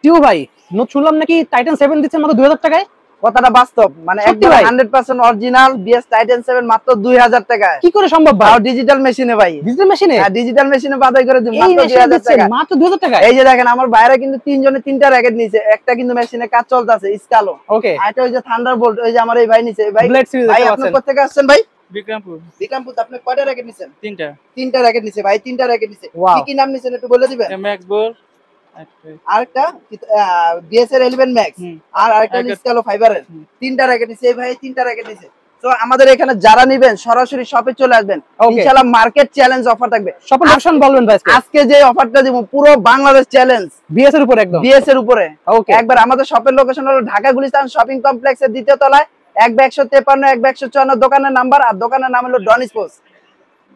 টিউ ভাই শুনলাম নাকি টাইটান 7 দিচ্ছেন মাত্র 2000 টাকায়। কথাটা বাস্তব, মানে একদম 100% অরিজিনাল বিএস টাইটান 7 মাত্র 2000 টাকায়। কি করে সম্ভব ভাই? আর ডিজিটাল মেশিনে ভাই, ডিজিটাল মেশিনে? হ্যাঁ ডিজিটাল মেশিনে বাদাই করে দিই মাত্র 2000 টাকা। মাত্র 2000 টাকা। এই যে দেখেন আমার বাইরে কিন্তু তিনজনে তিনটা র‍্যাকেট নিছে, একটা কিন্তু মেশিনে কাজ চলতেছে স্কালো। ওকে, আর এটা ওই যে থান্ডারবোল্ট, ওই যে আমার এই ভাই নিছে। ভাই ভাই আপনি কোথা থেকে আসছেন ভাই? বিক্রমপুর। বিক্রমপুর। আপনি কয়টা র‍্যাকেট নিছেন? তিনটা র‍্যাকেট নিছে ভাই, তিনটা র‍্যাকেট নিছে। কি কি নাম নিছেন একটু বলে দিবেন? ম্যাক্স বল, আরেকটা বিএসআর 11 ম্যাক্স, আর আরেকটা স্কালো ফাইবারের। তিনটা র‍্যাকেট নিছে এই ভাই, তিনটা র‍্যাকেট নিছে। তো আমাদের এখানে যারা নেবেন সরাসরি শপে চলে আসবেন, ইনশাআল্লাহ মার্কেট চ্যালেঞ্জ অফার থাকবে। শপের অপশন বলবেন ভাই আজকে যে অফারটা দিব পুরো বাংলাদেশ চ্যালেঞ্জ, বিএস এর উপরে, একদম বিএস এর উপরে। ওকে, একবার আমাদের শপের লোকেশন হলো ঢাকা গুলিস্তান শপিং কমপ্লেক্সের দ্বিতীয় তলায় 1/153 1/154 দোকানের নাম্বার, আর দোকানের নাম হলো ডন স্পোর্টস।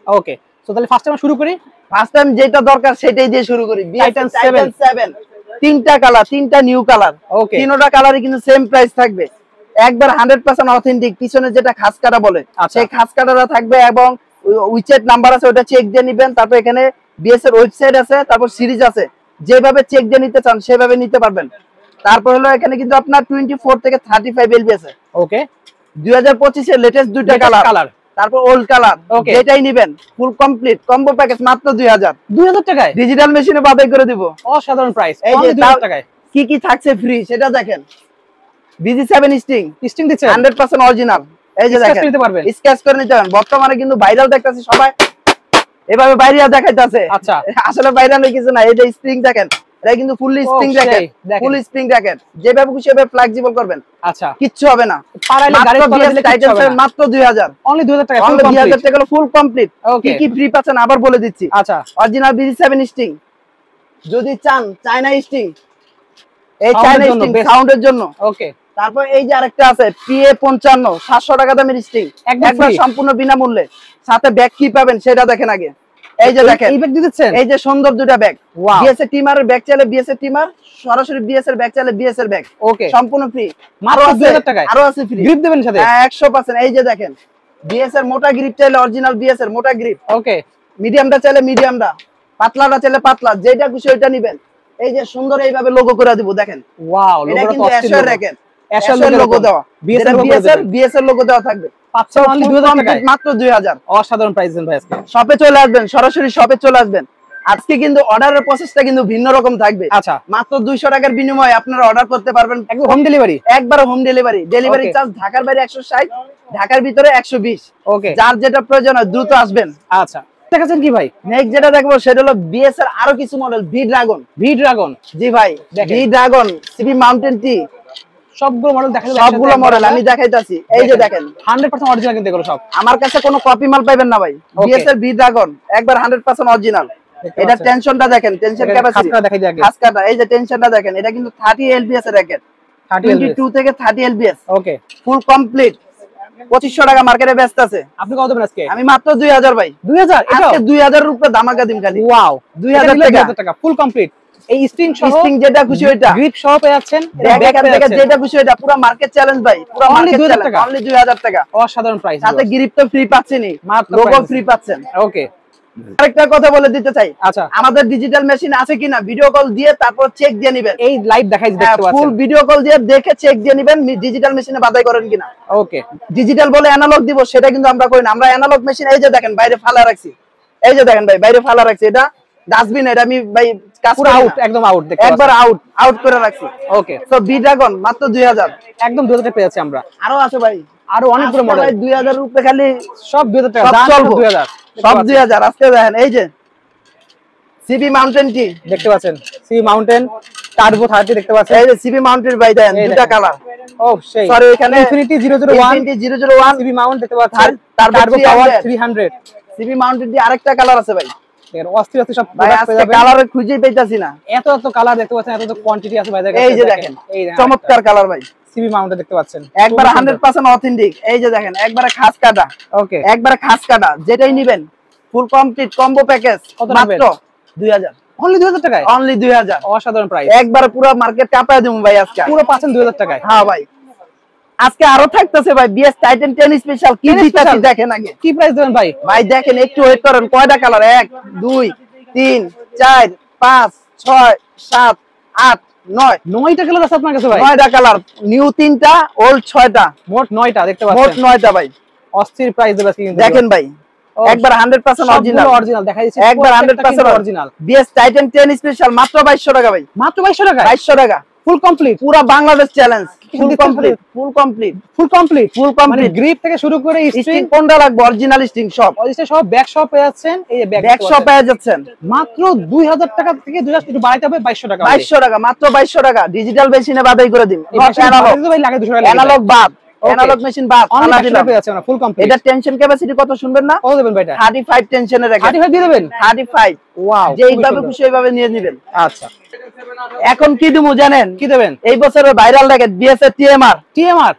ওকে, সো তাহলে ফার্স্ট টাইম শুরু করি। ফার্স্ট টাইম যেটা দরকার সেটাই দিয়ে শুরু করি। টাইটান 7 তিনটা কালার, তিনটা নিউ কালার। ওকে, তিনটা কালারই কিন্তু সেম প্রাইস থাকবে, একবার 100% অথেন্টিক। পিছনে যেটা খাস কাটা বলে সেই খাস কাটাটা থাকবে, এবং উইচেট নাম্বার আছে ওটা চেক দিয়ে নেবেন। তারপর এখানে বিএস এর ওয়েবসাইট আছে, তারপর সিরিজ আছে, যেভাবে চেক দিয়ে নিতে চান সেভাবে নিতে পারবেন। তারপর হলো এখানে কিন্তু আপনার 24 থেকে 35 এলবি আছে। ওকে, 2025 এর লেটেস্ট দুইটা কালার, তারপর ওল্ড কালার, যেটাই নেবেন ফুল কমপ্লিট কম্বো প্যাকেজ মাত্র 2000 টাকায় ডিজিটাল মেশিনে বাদাই করে দিব। অসাধারণ প্রাইস, এই যে 2000 টাকায়। কি কি থাকছে ফ্রি সেটা দেখেন। BG7 স্টিং দিচ্ছে 100% অরিজিনাল। এই যে দেখেন স্ক্র্যাচ করে নিতে পারবেন। বর্তমানে কিন্তু ভাইরাল দেখতাছি সবাই এভাবে ভাইরাল দেখাইতাছে। আচ্ছা, আসলে ভাইরাল কিছু না। এই যে স্প্রিং দেখেন, এটা কিন্তু ফুললি স্প্রিং জ্যাকেট, ফুল স্প্রিং জ্যাকেট, যেভাবে খুশি হবে ফ্লেক্সিবল করবেন। আচ্ছা, কিচ্ছু হবে না। পারাইলে গাড়ি চলে দিলে টাইটান 7 মাত্র 2000, অনলি 2000 টাকা, অনলি 2000 টাকা হলো ফুল কমপ্লিট। কি কি ফ্রি পাচ্ছেন আবার বলে দিচ্ছি। আচ্ছা, অরিজিনাল BG7 স্টিং, যদি চান চায়না স্টিং, এই চায়না স্টিং সাউন্ডের জন্য। ওকে, তারপর এই যে আরেকটা আছে PA55 700 টাকা দামের স্টিং, একবার সম্পূর্ণ বিনামূল্যে, সাথে ব্যাগ কি পাবেন সেটা দেখেন আগে। এই যে দেখেন এই ব্যাগ দিতেছেন, এই যে সুন্দর দুটো ব্যাগ। বিএস এর টিমারের ব্যাগ চাইলে বিএস এর টিমার, সরাসরি বিএস এর ব্যাগ চাইলে বিএস এর ব্যাগ। ওকে, সম্পূর্ণ ফ্রি, মাত্র 2000 টাকায়। আরো আছে ফ্রি, গ্রিপ দিবেন সাথে। হ্যাঁ 100%। এই যে দেখেন বিএস এর মোটা গ্রিপ চাইলে অরিজিনাল বিএস এর মোটা গ্রিপ। ওকে, মিডিয়ামটা চাইলে মিডিয়ামটা, পাতলাটা চাইলে পাতলা, যেটা খুশি ওইটা নেবেন। এই যে সুন্দর এইভাবে লোগো করে দিব দেখেন। ওয়াও, লোগোটা কিন্তু অ্যাশার রাখেন, অ্যাশার লোগো দেওয়া, বিএস এর লোগো দেওয়া থাকবে। পাচ্ছেন অনলি 2000 টাকায়, মাত্র 2000। অসাধারণ প্রাইস দেন ভাই। আজকে শপে চলে আসবেন, সরাসরি শপে চলে আসবেন। আজকে কিন্তু অর্ডারের প্রসেসটা কিন্তু ভিন্ন রকম থাকবে। আচ্ছা, মাত্র 200 টাকার বিনিময়ে আপনারা অর্ডার করতে পারবেন, একদম হোম ডেলিভারি, একবার হোম ডেলিভারি। ডেলিভারি চার্জ ঢাকার বাইরে 160, ঢাকার ভিতরে 120। ওকে, যার যেটা প্রয়োজন হয় দ্রুত আসবেন। আচ্ছা, দেখাচ্ছেন কি ভাই? নেক্সট যেটা দেখবো সেটা হলো বিএস এর আরো কিছু মডেল, ভি ড্রাগন। জি ভাই, V Dragon, CB mountain T, সবগুলো মডেল দেখাই, সবগুলো মডেল আমি দেখাইতাছি। এই যে দেখেন 100% অরিজিনাল কিন্তু এগুলো সব। আমার কাছে কোনো কপি মাল পাবেন না ভাই। বিএস এর ভি ড্রাগন একবার 100% অরিজিনাল। এটা টেনশনটা দেখেন, টেনশন ক্যাপাসিটি দেখাই দিই আগে। খাস কাটা, এই যে টেনশনটা দেখেন, এটা কিন্তু 30 এলবিএস এর র‍্যাকেট, 22 থেকে 30 এলবিএস। ওকে, ফুল কমপ্লিট 2500 টাকা মার্কেটে বেচতে আছে। আপনি কত দেবেন আজকে? আমি মাত্র 2000 ভাই। 2000? আজকে 2000 এর উপরে দামাকা দিম খালি। ওয়াও, 2000 টাকা ফুল কমপ্লিট। এই স্টিং সহ, স্টিং যেটা খুশি ওইটা, গ্রিপ সহ পেয়ে যাচ্ছেন, ব্যাগ থেকে যেটা খুশি ওইটা, পুরো মার্কেট চ্যালেঞ্জ ভাই, পুরো মার্কেট চ্যালেঞ্জ, অনলি 2000 টাকা। অসাধারণ প্রাইস, সাথে গ্রিপ তো ফ্রি পাচ্ছেনই, লোগো ফ্রি পাচ্ছেন। ওকে, আরেকটা কথা বলে দিতে চাই। আচ্ছা, আমাদের ডিজিটাল মেশিন আছে কিনা ভিডিও কল দিয়ে তারপর চেক দিয়ে নেবেন। এই লাইভ দেখাই দেখতে পাচ্ছেন, ফুল ভিডিও কল দিয়ে দেখে চেক দিয়ে নেবেন ডিজিটাল মেশিনে বাদাই করেন কিনা। ওকে, ডিজিটাল বলে অ্যানালগ দিব সেটা কিন্তু আমরা করি না। আমরা অ্যানালগ মেশিন, এই যে দেখেন বাইরে ফালা রাখছি, এই যে দেখেন ভাই বাইরে ফালা রাখছি, এটা ডাস্টবিন, এটা আমি ভাই পুরো আউট, একদম আউট, একবার আউট করে রাখছি। ওকে, সো বি ড্রাগন মাত্র 2000, একদম 2000 টাকা পেয়েছি আমরা। আরো আছে ভাই, আরো অনেকগুলো মডেল, 2000 রুপে খালি, সব 2000 টাকা দাম, 2000 সব 2000। আজকে দেখেন এই যে সিবি মাউন্টেন টি দেখতে পাচ্ছেন, সিবি মাউন্টেন টার্বো 30 দেখতে পাচ্ছেন। এই যে সিবি মাউন্টেন ভাই দেখেন দুটো কালার। ও সেই, সরি এখানে ইনফিনিটি 001 সিবি মাউন্ট দেখতে পাচ্ছেন, টার্বো পাওয়ার 300 সিবি মাউন্টেন টি। আরেকটা কালার আছে ভাই, এর অস্থির অস্থির সব প্রোডাক্ট পেয়ে যাবেন। কালার খুঁজেই পাইতাছি না, এত এত কালার দেখতে পাচ্ছেন, এত এত কোয়ান্টিটি আছে ভাই। এই যে দেখেন চমৎকার কালার ভাই, সিবি মাউন্ট দেখতে পাচ্ছেন, একবার 100% অথেন্টিক। এই যে দেখেন একবারে খাস কাটা। ওকে, একবারে খাস কাটা, যেটাই নেবেন ফুল কমপ্লিট কম্বো প্যাকেজ মাত্র 2000, অনলি 2000 টাকায়, অনলি 2000। অসাধারণ প্রাইস, একবার পুরো মার্কেট কাঁপায় দেব ভাই আজকে, পুরো পাচ্ছেন 2000 টাকায়। হ্যাঁ ভাই, আজকে আরো থাকতেছে ভাই বিএস টাইটান 10 স্পেশাল। কি দিতেছি দেখেন আগে, কি প্রাইস দেবেন ভাই? ভাই দেখেন একটু ওয়েট করেন, কয়টা কালার, 1 2 3 4 5 6 7 8 9টা কালার আছে আপনার কাছে ভাই? 9টা কালার, নিউ 3টা, ওল্ড 6টা, মোট 9টা দেখতে পাচ্ছেন। মোট 9টা ভাই। অস্থির প্রাইস দেবে কিন্তু দেখেন ভাই, একবার 100% অরিজিনাল, অরিজিনাল দেখাই দিচ্ছি, একবার 100% অরিজিনাল। বিএস টাইটান 10 স্পেশাল মাত্র 2200 টাকা ভাই, মাত্র 2200 টাকা। 2200 টাকা ফুল কমপ্লিট, পুরো Bangladesh challenge, full complete, full complete, full complete, full মানে কমপ্লিট। গ্রিপ থেকে শুরু করে স্টিং কোনটা লাগবে, অরিজিনাল স্টিং সব, অরিজিনাল সব ব্যাক শপ পেয়ে যাচ্ছেন। এই যে ব্যাক শপ পেয়ে যাচ্ছেন মাত্র 2000 টাকা থেকে 2000 একটু বাড়াইতে হবে 2200 টাকা। 2200 টাকা, মাত্র 2200 টাকা। ডিজিটাল মেশিনে বাদাই করে দিন, ভাই লাগে 200 টাকা, অ্যানালগ বাদ, অ্যানালগ মেশিন বাদ, অনলি 200 টাকা পেয়ে যাচ্ছেন ফুল কমপ্লিট। এটা টেনশন ক্যাপাসিটি কত শুনবেন না? কত দেবেন ভাই এটা? 35 টেনশনে রাখেন, 35 দিয়ে দেবেন। 35, ওয়াও, যেইভাবে খুশি ওইভাবে নিয়ে নেবেন। আচ্ছা, এখন কি দিমু জানেন? কি দেবেন? এই বছরের ভাইরাল দেখেন বিএসএ টিএমআর, টিএমআর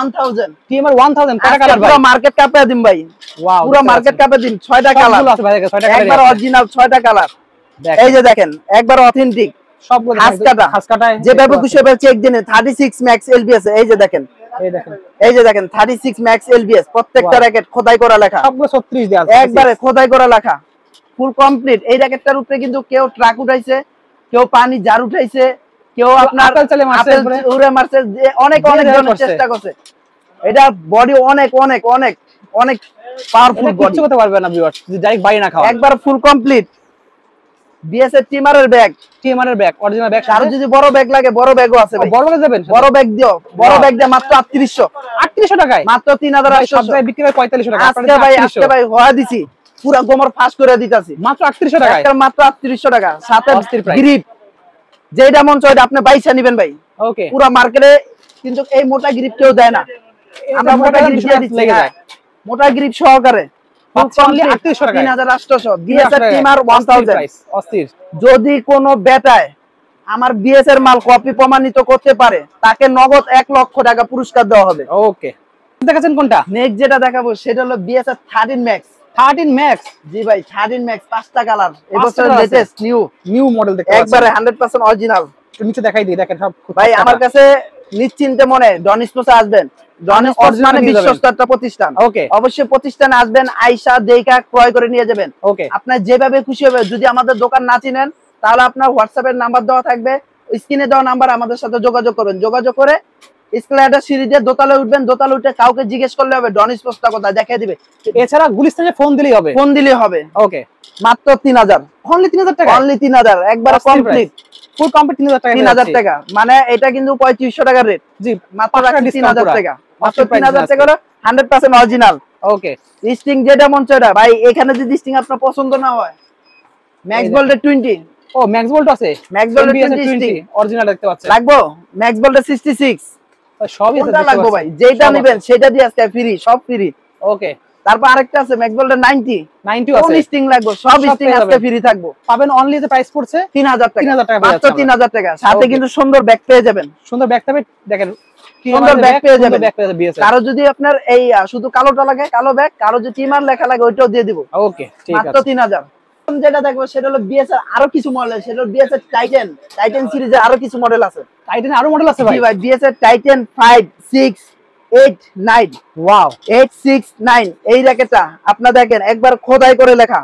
1000, টিএমআর 1000 কত কালার ভাই? পুরো মার্কেট কাপে দিন ভাই, ওয়াও, পুরো মার্কেট কাপে দিন। 6টা কালার আছে ভাই, 6টা কালার একবার অরিজিনাল, 6টা কালার। এই যে দেখেন, একবার অথেন্টিক সবগুলো হাস কাটা, যেভাবে খুশি ওইভাবে চেক দিন। 36 ম্যাক্স এলবিএস, এই যে দেখেন, এই দেখেন, এই যে দেখেন 36 ম্যাক্স এলবিএস, প্রত্যেকটা র‍্যাকেট খোদাই করা লেখা, সবগুলো 36 দেয়া আছে, একবারে খোদাই করা লেখা, ফুল কমপ্লিট। এই র‍্যাকেটটার উপরে কিন্তু কেউ ট্রাক উঠাইছে, কেউ পানি জার উঠাইছে, কেউ আপনার আপেল চালে মারছে, উড়ে মারছে, অনেক অনেক ধরনের চেষ্টা করছে। এটা বডি অনেক অনেক অনেক অনেক পাওয়ারফুল বডি, কিছু করতে পারবে না ভিউয়ার্স যদি ডাইরেক্ট বাইরে না খাও। একবার ফুল কমপ্লিট। বিএসএ টিমারের ব্যাগ, টিএমআর এর ব্যাগ, অরিজিনাল ব্যাগ। আর যদি বড় ব্যাগ লাগে, বড় ব্যাগও আছে ভাই, বড় ব্যাগ দেবেন? বড় ব্যাগ দিও, বড় ব্যাগ দিয়ে মাত্র 3800, 3800 টাকায়, মাত্র 3800। সব জায়গায় বিক্রি হয় 4500 টাকা, আজকে ভাই হওয়া দিছি, পুরো গোমর ফাঁস করে দিতাছি মাত্র 3800 টাকায়, মাত্র 3800 টাকা। সাথে অস্থির প্রাইস। গ্রিপ যেটা মন চায় আপনি বাইসা নেবেন ভাই। ওকে, পুরো মার্কেটে কিন্তু এই মোটা গ্রিপ কেউ দেয় না, আমরা মোটা গ্রিপ দিয়ে দিচ্ছি, মোটা গ্রিপ সহকারে অনলি 3800 টাকা, 3800। বিএসএর টিমার 1000। অস্থির। যদি কোনো বেটায় আমার বিএস এর মাল কপি প্রমাণিত করতে পারে, তাকে নগদ 1 লক্ষ টাকা পুরস্কার দেওয়া হবে। ওকে, দেখাচ্ছেন কোনটা? নেক্সট যেটা দেখাবো সেটা হলো বিএস এর 13 ম্যাক্স। 13 ম্যাক্স, জি ভাই 13 ম্যাক্স, 5টা কালার, এবছর লেটেস্ট নিউ মডেল দেখতে পাচ্ছেন, একবারে 100% অরিজিনাল। নিচে দেখাই দিই, দেখেন সব ভাই আমার কাছে নিশ্চিন্তে মনে ডনিসপোসে আসবেন। ডনিসপোস মানে বিশ্বস্ত একটা প্রতিষ্ঠান। ওকে, অবশ্যই প্রতিষ্ঠানে আসবেন, আইসা দেখা ক্রয় করে নিয়ে যাবেন। ওকে, আপনার যেভাবে খুশি হবে। যদি আমাদের দোকান না চিনেন তাহলে আপনার হোয়াটসঅ্যাপের নাম্বার দেওয়া থাকবে, স্ক্রিনে দেওয়া নাম্বার, আমাদের সাথে যোগাযোগ করবেন। যোগাযোগ করে স্কেলেটর সিঁড়ি দিয়ে দোতলায় উঠবেন, দোতলায় উঠে কাউকে জিজ্ঞেস করলে হবে ডনিসপোসটা কোথায়, দেখিয়ে দিবে। এছাড়া গুলিস্তানে ফোন দিলেই হবে, ফোন দিলেই হবে। ওকে, মাত্র 3000, অনলি 3000 টাকা, অনলি 3000, একবার কমপ্লিট ফুল কমপ্লিট 3000 টাকা, 3000 টাকা। মানে এটা কিন্তু 3500 টাকার রেট। জি, মাত্র 3000 টাকা, মাত্র 3000 টাকা, 100% অরিজিনাল। ওকে, স্টিং যেটা মন চায় ভাই, এখানে যদি স্টিং আপনার পছন্দ না হয়, ম্যাক্স বোল্টের 20, ও ম্যাক্স বোল্ট আছে, ম্যাক্স বোল্টের 20 অরিজিনাল দেখতে পাচ্ছেন। লাগবো ম্যাক্স বোল্টের 66, সবই আছে, কোনটা লাগবে ভাই? যেটা নেবেন সেটা দিয়ে আজকে ফ্রি, সব ফ্রি। ওকে, তারপর আরেকটা আছে ম্যাক্স বোল্টের 90 আছে, কোন স্টিং লাগবে, সব স্টিং আজকে ফ্রি থাকবো। পাবেন অনলি যে প্রাইস পড়ছে 3000 টাকা, 3000 টাকা, মাত্র 3000 টাকা। সাথে কিন্তু সুন্দর ব্যাগ পেয়ে যাবেন, সুন্দর ব্যাগ পাবে, দেখেন সুন্দর ব্যাগ পেয়ে যাবেন। বিএস কারো যদি আপনার এই শুধু কালোটা লাগে, কালো ব্যাগ, কারো যদি টিমার লেখা লাগে ওইটাও দিয়ে দিব। ওকে, ঠিক আছে, মাত্র 3000। যেটা দেখবো সেটা হলো বিএস এর আরো কিছু মডেল, সেটা হলো বিএস এর টাইটান সিরিজের আরো কিছু মডেল আছে। টাইটান আরো মডেল আছে ভাই? জি ভাই, বিএস এর টাইটান 5, 6, 8, 9, ওয়াও, 8, 6, 9 এই র‍্যাকেটটা আপনারা দেখেন, একবার খোদাই করে লেখা,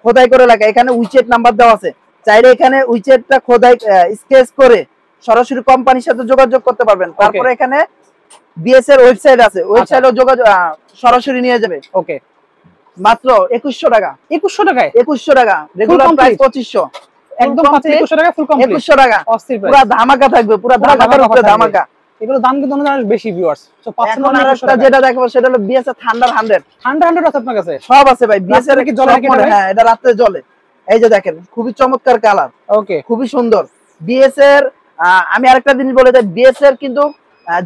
খোদাই করে লেখা। এখানে উইচেট নাম্বার দেওয়া আছে, চাইলে এখানে উইচেটটা খোদাই স্কেচ করে সরাসরি কোম্পানির সাথে যোগাযোগ করতে পারবেন। তারপরে এখানে বিএস এর ওয়েবসাইট আছে, ওয়েবসাইটে যোগাযোগ সরাসরি নিয়ে যাবে। ওকে, মাত্র 2100 টাকা, 2100 টাকায়, 2100 টাকা, রেগুলার প্রাইস 2500, একদম 2100 টাকা ফুল কমপ্লিট, 2100 টাকা। অস্থির প্রাইস, পুরো ধামাকা থাকবে, পুরো ধামাকার উপরে ধামাকা। এগুলো দাম কিন্তু অনেক বেশি ভিউয়ার্স। সো এখন আরেকটা যেটা দেখাবো সেটা হলো বিএস এর থান্ডার 100 আছে আপনার কাছে? সব আছে ভাই, বিএস এর কি জ্বলে নাকি এটা? হ্যাঁ, এটা রাতে জ্বলে। এই যে দেখেন, খুবই চমৎকার কালার, ওকে, খুবই সুন্দর। বিএস এর আমি আরেকটা জিনিস বলে দেই, বিএস এর কিন্তু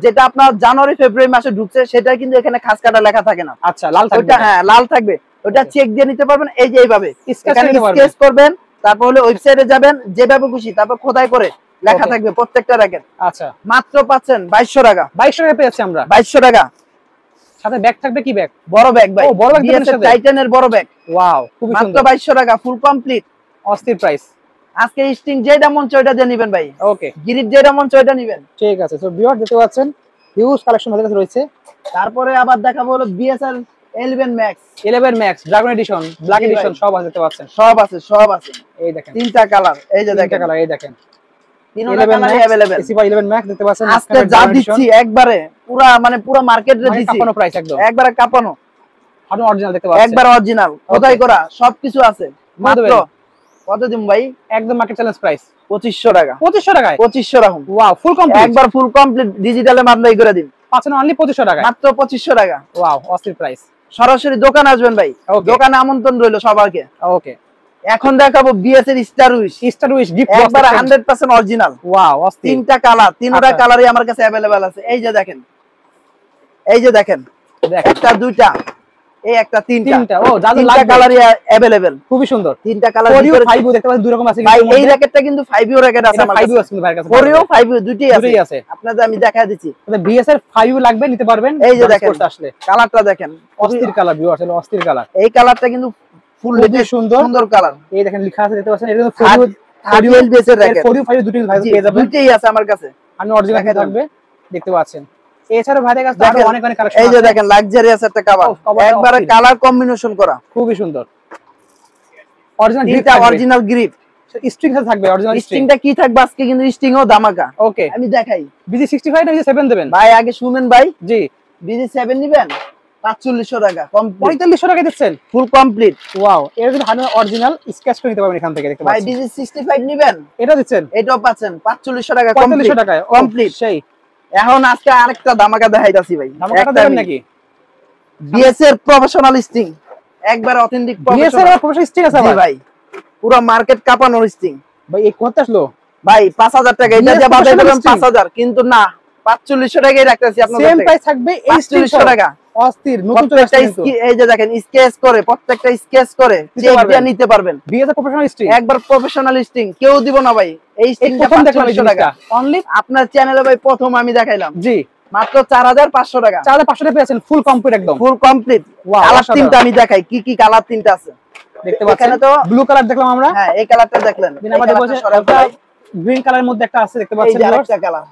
যেটা আপনার জানুয়ারি ফেব্রুয়ারি মাসে ঢুকছে সেটা কিন্তু এখানে খাস কাটা লেখা থাকে না। আচ্ছা, লাল থাকবে, ওটা হ্যাঁ লাল থাকবে, ওটা চেক দিয়ে নিতে পারবেন। এই যে এইভাবে স্কেচ করবেন, তারপর হলো ওয়েবসাইটে যাবেন, যেভাবে খুশি তারপর খোদাই করে লেখা থাকবে প্রত্যেকটা র‍্যাকেট। আচ্ছা, মাত্র পাচ্ছেন 2200 টাকা, 2200 টাকা পেয়েছি আমরা, 2200 টাকা। সাথে ব্যাগ থাকবে, কি ব্যাগ? বড় ব্যাগ ভাই, ও বড় ব্যাগ বিএস এর টাইটানের বড় ব্যাগ। ওয়াও, খুব মাত্র সুন্দর, 2200 টাকা, ফুল কমপ্লিট, অস্থির প্রাইস। আজকে স্টিং যেটা মন চায় ওটা দিয়ে নেবেন ভাই, ওকে, গিরিট যেটা মন চায় ওটা নেবেন। ঠিক আছে। সো ভিউয়ার দেখতে পাচ্ছেন হিউজ কালেকশন আমাদের কাছে রয়েছে। তারপরে আবার দেখাবো হলো BSR 11 max, 11 max, dragon addition, black addition সব আছে, দেখতে পাচ্ছেন, সব আছে, সব আছে। এই দেখেন 3টা কালার, এই যে দেখেন কালার, এই দেখেন তিনটা কালারই अवेलेबल। এসি 11 ম্যাক্স দেখতে পাচ্ছেন আজকে যা দিচ্ছি একবারে পুরা মার্কেট রে দিচ্ছি, কাপানো প্রাইস একদম একবারে কাপানো। আপনি অরিজিনাল দেখতে পাচ্ছেন, একবার অরিজিনাল খোদাই করা সবকিছু আছে। মাত্র কত দিন ভাই? একদম মার্কেট চ্যালেঞ্জ প্রাইস 2500 টাকা। 2500 টাকায় 2500 রাখুন। ওয়াও, ফুল কমপ্লিট, একবার ফুল কমপ্লিট ডিজিটালে মামলাই করে দিন, পাচ্ছেন অনলি 2500 টাকা, মাত্র 2500 টাকা। ওয়াও, অস্থির প্রাইস। সরাসরি দোকানে আসবেন ভাই, দোকানে আমন্ত্রণ রইলো সবাইকে। ওকে, এখন দেখাবো বিএস এর স্টার উইশ গিফট, একবার 100% অরিজিনাল। ওয়াও, অস্থির। তিনটা কালার, তিনটা কালারই আমার কাছে अवेलेबल আছে। এই যে দেখেন, এই যে দেখেন, একটা দুইটা, এই একটা তিনটা, ও জাদু লাগবে, তিনটা কালারই अवेलेबल, খুবই সুন্দর। তিনটা কালার ভিতরে 5 দেখতে পাচ্ছেন দুই রকম আছে ভাই। এই র্যাকেটটা কিন্তু 5 র্যাকেট আছে আমার কাছে, 5 আছে ভাইয়ের কাছে, 4 5 দুটোই আছে। আপনাদের আমি দেখায় দিচ্ছি, বিএস এর 5 লাগবে নিতে পারবেন। এই যে দেখেন, আসলে কালারটা দেখেন, অস্থির কালার ভিউয়ার্স, হলো অস্থির কালার। এই কালারটা কিন্তু ফুল সুন্দর সুন্দর কালার। এই দেখেন লেখা আছে দেখতে পাচ্ছেন, এটা কিন্তু 4 বেস এর র্যাকেট, 4 5 দুটোই ভাই পেয়ে যাবেন, দুটোই আছে আমার কাছে। আমি অরিজিনাল থাকবে দেখতে পাচ্ছেন। এছাড়া ভাইদের কাছে আরো অনেক অনেক কালেকশন আছে। এই যে দেখেন লাক্সারিয়াস একটা কভার, একবারে কালার কম্বিনেশন করা, খুবই সুন্দর। অরিজিনাল গ্রিপটা, অরিজিনাল গ্রিপ, স্ট্রিং এর থাকবে। অরিজিনাল স্ট্রিংটা কি থাকবে আজকে কিন্তু স্ট্রিংও ধামাকা। ওকে, আমি দেখাই। বিজি 65 না বিজি 7 দেবেন ভাই? আগে শুনেন ভাই, জি বিজি 7 নেবেন 4500 টাকা, 4500 টাকা দিচ্ছেন ফুল কমপ্লিট। ওয়াও, এর কিন্তু অরিজিনাল স্কেচ করে নিতে পারবেন এখান থেকে দেখতে পাচ্ছেন। ভাই বিজি 65 নেবেন, এটা দিচ্ছেন, এটাও পাচ্ছেন 4500 টাকা, 4500 টাকায় কমপ্লিট। সেই এখন আজকে আরেকটা ধামাকা দেখাইতাছি ভাই। ধামাকাটা দেবেন নাকি? বিএস এর প্রফেশনাল স্ট্রিং, একবার অথেন্টিক প্রফেশনাল, বিএস এর প্রফেশনাল স্ট্রিং আছে ভাই, পুরো মার্কেট কাঁপানোর স্ট্রিং ভাই। এই কত আসলো ভাই? 5000 টাকা, এটা দিয়ে বাজাই দিলাম 5000, কিন্তু না 4500 টাকাই রাখতেছি আপনাদের কাছে। সেম প্রাইস থাকবে, এই 4500 টাকা। অস্থির নতুন চলে আসছে কিন্তু। এই যে দেখেন স্কেচ করে, প্রত্যেকটা স্কেচ করে চেক দিয়ে নিতে পারবেন। বিএস এর প্রফেশনাল স্ট্রিং, একবার প্রফেশনাল স্ট্রিং কেউ দিব না ভাই। এই স্ট্রিংটা 4500 টাকা অনলি আপনার চ্যানেলে ভাই, প্রথম আমি দেখাইলাম। জি, মাত্র 4500 টাকা। 4500 টাকা পেয়েছেন ফুল কমপ্লিট, একদম ফুল কমপ্লিট। কালার তিনটা আমি দেখাই, কি কি কালার তিনটা আছে দেখতে পাচ্ছেন। এখানে তো ব্লু কালার দেখলাম আমরা, হ্যাঁ এই কালারটা দেখলেন। আমাদের বসে গ্রিন কালারের মধ্যে একটা আছে দেখতে পাচ্ছেন, এই একটা কালার।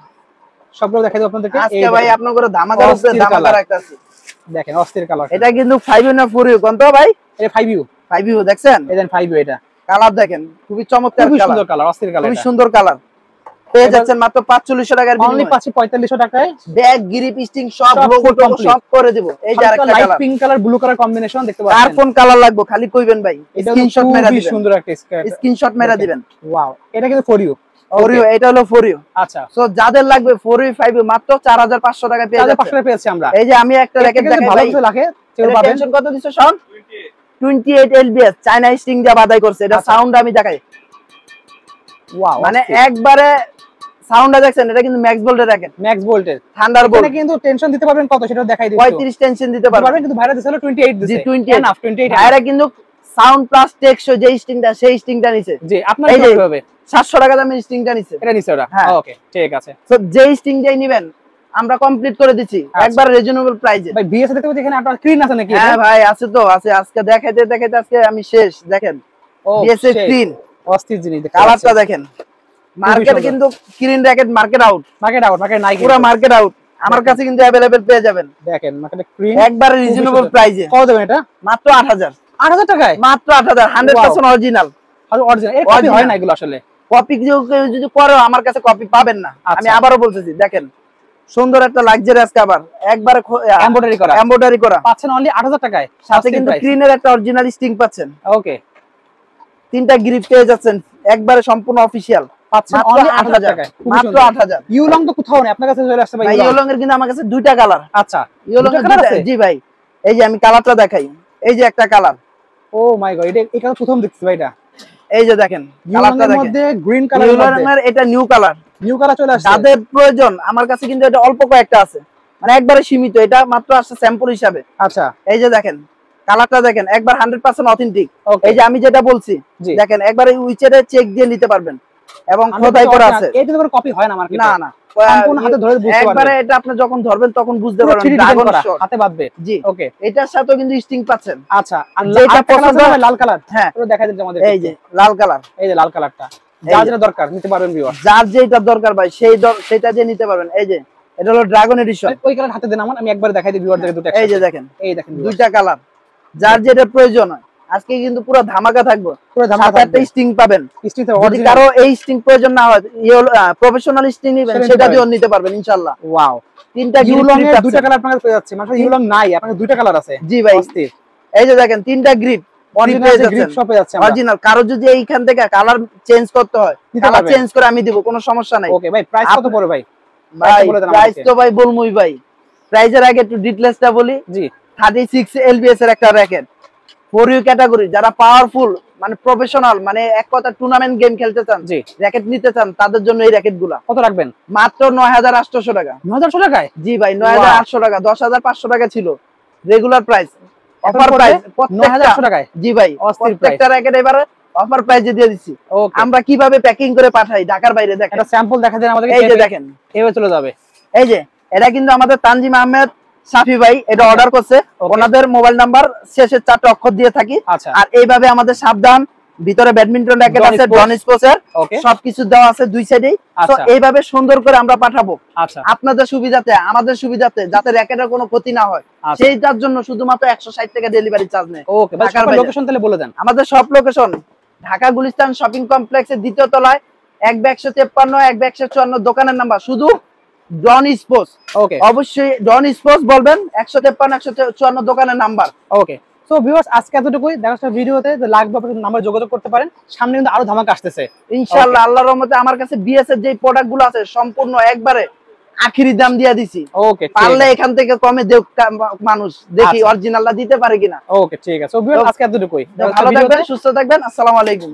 সবগুলো দেখাই দেব আপনাদেরকে। আজকে ভাই আপনাদের ধামাকা আছে, ধামাকা রাখতাছি। দেখেন অস্থির কালার। এটা কিন্তু 5U না 4U কোনটা ভাই? এটা 5U। 5U দেখছেন, এই দেন 5U। এটা কালার দেখেন, খুবই চমৎকার কালার, খুবই সুন্দর কালার, অস্থির কালার, খুবই সুন্দর কালার। পেয়ে যাচ্ছেন মাত্র 4500 টাকার বিনিময়ে, অনলি 4500 টাকায়। ব্যাগ, গ্রিপ, স্টিং সব লোগো সব করে দেব। এই যে আরেকটা colour, light pink colour, blue colour combination দেখতে পাচ্ছেন। আর কোন কালার লাগবে খালি কইবেন ভাই, স্ক্রিনশট মেরা দিবেন। সুন্দর একটা স্ক্রিনশট মেরা দিবেন। ওয়াও, এটা কিন্তু 4U। 4U, এটা হলো 4U। আচ্ছা, সো যাদের লাগবে 4U 5U মাত্র 4500 টাকা পেয়ে যাচ্ছে। 4500 টাকা পেয়েছি আমরা। এই যে আমি একটা র্যাকেট দেখাই ভাই, ভালো লাগে। টেনশন কত দিছো শোন? 28 lbs চায়না স্ট্রিং যা বাদাই করছে। এটা সাউন্ড আমি দেখাই। ওয়াও, মানে একবারে সাউন্ডটা দেখছেন, এটা কিন্তু ম্যাক্স ভোল্টের র্যাকেট, ম্যাক্স ভোল্টের থান্ডারবোল্ট। এটা কিন্তু টেনশন দিতে পারবেন কত সেটা দেখাই দিই। 35 টেনশন দিতে পারবেন, কিন্তু ভাইরা দিছিল 28 দিছে। জি 28 ভাইরা কিন্তু সাউন্ড প্লাস টেক্সচার যে স্ট্রিংটা, সেই স্ট্রিংটা নিছে। জি আপনার কি হবে? 700 টাকা দামের স্ট্রিংটা নিছে, এটা নিছে ওরা। ওকে ঠিক আছে। সো যে স্ট্রিংটাই নেবেন আমরা কমপ্লিট করে দিচ্ছি একবার রিজনেবল প্রাইসে। ভাই বিএস দেখতে পাচ্ছেন এখানে আপনার স্ক্রিন আছে নাকি? হ্যাঁ ভাই আছে তো, আছে। আজকে দেখাইতে দেখাইতে আজকে আমি শেষ। দেখেন বিএস এর স্ক্রিন, অস্থির জিনিস। কালারটা দেখেন, মার্কেট কিন্তু screen racket market out, market নাই, পুরো মার্কেট আউট। আমার কাছে কিন্তু अवेलेबल পেয়ে যাবেন। দেখেন মার্কেটে স্ক্রিন একবার রিজনেবল প্রাইসে। কত দেবেন এটা? মাত্র 8000। 8000 টাকায় মাত্র 8000, 100% অরিজিনাল। আর অরিজিনাল এর কপি হয় না এগুলো আসলে। কপি যদি করো আমার কাছে কপি পাবেন না। আমি আবারও বলতেছি, দেখেন সুন্দর একটা লাক্সারিয়াস কভার, একবার এমব্রয়ডারি করা পাচ্ছেন অনলি 8000 টাকায়। সাথে কিন্তু স্ক্রিনের একটা অরিজিনাল স্ট্রিং পাচ্ছেন। ওকে, তিনটা গ্রিপ পেয়ে যাচ্ছেন, একবারে সম্পূর্ণ অফিশিয়াল পাচ্ছেন অনলি 8000 টাকায়, মাত্র 8000। ইউলং তো কোথাও নেই, আপনার কাছে চলে আসছে ভাই। ইউলং এর কিন্তু আমার কাছে দুইটা কালার। আচ্ছা, ইউলং এর কালার আছে? জি ভাই, এই যে আমি কালারটা দেখাই। এই যে একটা কালার, ও মাই গড, এটা কালার প্রথম দেখছি ভাই। এটা এই যে দেখেন কালারটা দেখেন, মধ্যে গ্রিন কালার, ইউলং এটা নিউ কালার চলে আসছে। যাদের প্রয়োজন আমার কাছে কিন্তু এটা অল্প কয়েকটা আছে, মানে একবারে সীমিত। এটা মাত্র আসছে স্যাম্পল হিসাবে। আচ্ছা, এই যে দেখেন কালারটা দেখেন, একবার 100% অথেন্টিক। এই যে আমি যেটা বলছি দেখেন, একবারে উইচেটে চেক দিয়ে নিতে পারবেন এবং খোদাই করা আছে। এটা কোনো কপি হয় না মার্কেটে, না না, সম্পূর্ণ হাতে ধরে বুঝতে পারবেন। একবারে এটা আপনি যখন ধরবেন তখন বুঝতে পারবেন ড্রাগন শট হাতে বাঁধবে। জি ওকে, এটার সাথেও কিন্তু স্ট্রিং পাচ্ছেন। আচ্ছা, আর যেটা পছন্দ হয় লাল কালার, হ্যাঁ পুরো দেখাই দিন আমাদের। এই যে লাল কালার, এই যে লাল কালারটা যার যেটা দরকার নিতে পারবেন ভিউয়ার, যার যেটা দরকার ভাই সেটা দিয়ে নিতে পারবেন। এই যে এটা হলো ড্রাগন এডিশন। ওই কালার হাতে দেন আমার, আমি একবার দেখাই দিই ভিউয়ারদের দুটো। এই যে দেখেন, এই দেখেন দুইটা কালার, যার যেটা প্রয়োজন হয় আজকে কিন্তু পুরো ধামাকা থাকবে, পুরো ধামাকা একটা স্টিং পাবেন। যদি কারো এই স্টিং প্রয়োজন না হয়, প্রফেশনাল স্টিং নেবেন সেটা দিয়েও নিতে পারবেন ইনশাআল্লাহ। ওয়াও, তিনটা ইউলং এর দুইটা কালার আপনাদের পেয়ে যাচ্ছে, মানে ইউলং নাই, আপনাদের দুইটা কালার আছে। জি ভাই, এই যে দেখেন তিনটা গ্রিপ অরিজিনাল গ্রিপ শপে যাচ্ছে অরিজিনাল। কারো যদি এইখান থেকে কালার চেঞ্জ করতে হয়, কালার চেঞ্জ করে আমি দেব, কোনো সমস্যা নাই। ওকে ভাই, প্রাইস কত পড়ে ভাই? ভাই প্রাইস তো ভাই বলমুই ভাই, প্রাইজের আগে একটু ডিটেইলসটা বলি। জি, 36 এলবিএস এর একটা র‍্যাকেট, 4U ক্যাটাগরি, যারা পাওয়ারফুল মানে প্রফেশনাল, মানে এক কথা টুর্নামেন্ট গেম খেলতে চান, জি র‍্যাকেট নিতে চান, তাদের জন্য এই র‍্যাকেটগুলা। কত রাখবেন? মাত্র 9800 টাকা। 9800 টাকায়? জি ভাই 9800 টাকা, 10500 টাকা ছিল রেগুলার প্রাইস, অফার প্রাইস 9800 টাকায়। জি ভাই, প্রত্যেকটা র‍্যাকেট এবারে অফার প্রাইসে দিয়ে দিচ্ছি। আমরা কিভাবে প্যাকিং করে পাঠাই ঢাকার বাইরে, দেখেন একটা স্যাম্পল দেখা দেন আমাদেরকে। এই যে দেখেন, এইভাবে চলে যাবে। এই যে এটা কিন্তু আমাদের তানজিম আহমেদ সাফি ভাই এটা অর্ডার করছে, ওনাদের মোবাইল নাম্বার শেষে 4টা অক্ষর দিয়ে থাকি। আর এইভাবে আমাদের সাবধান, ভিতরে ব্যাডমিন্টন র‍্যাকেট আছে, ডন স্পোর্টসের সবকিছু দেওয়া আছে দুই সাইডেই। তো এইভাবে সুন্দর করে আমরা পাঠাবো আপনাদের সুবিধাতে, আমাদের সুবিধাতে, যাতে র‍্যাকেটের কোনো ক্ষতি না হয়, সেইটার জন্য শুধুমাত্র 160 টাকা ডেলিভারি চার্জ নেই। ওকে ভাই, ঢাকার লোকেশন তাহলে বলে দেন। আমাদের সব লোকেশন ঢাকা গুলিস্তান শপিং কমপ্লেক্সের দ্বিতীয় তলায় 1/153 1/154 দোকানের নাম্বার, শুধু ডন স্পোর্টস। ওকে, অবশ্যই ডন স্পোর্টস বলবেন, 153 154 দোকানের নাম্বার। ওকে, সো ভিউয়ার্স আজকে এতটুকুই, দেখা হচ্ছে ভিডিওতে। যে লাগবে আপনাদের নাম্বার যোগাযোগ করতে পারেন, সামনে কিন্তু আরো ধামাকা আসতেছে ইনশাআল্লাহ আল্লাহর রহমতে। আমার কাছে বিএস এর যে প্রোডাক্টগুলো আছে সম্পূর্ণ একবারে আখিরি দাম দিয়া দিছি। ওকে, পারলে এখান থেকে কমে দেখ মানুষ, দেখি অরিজিনালটা দিতে পারে কিনা। ওকে ঠিক আছে, সো ভিউয়ার্স আজকে এতটুকুই, ভালো থাকবেন, সুস্থ থাকবেন, আসসালামু আলাইকুম।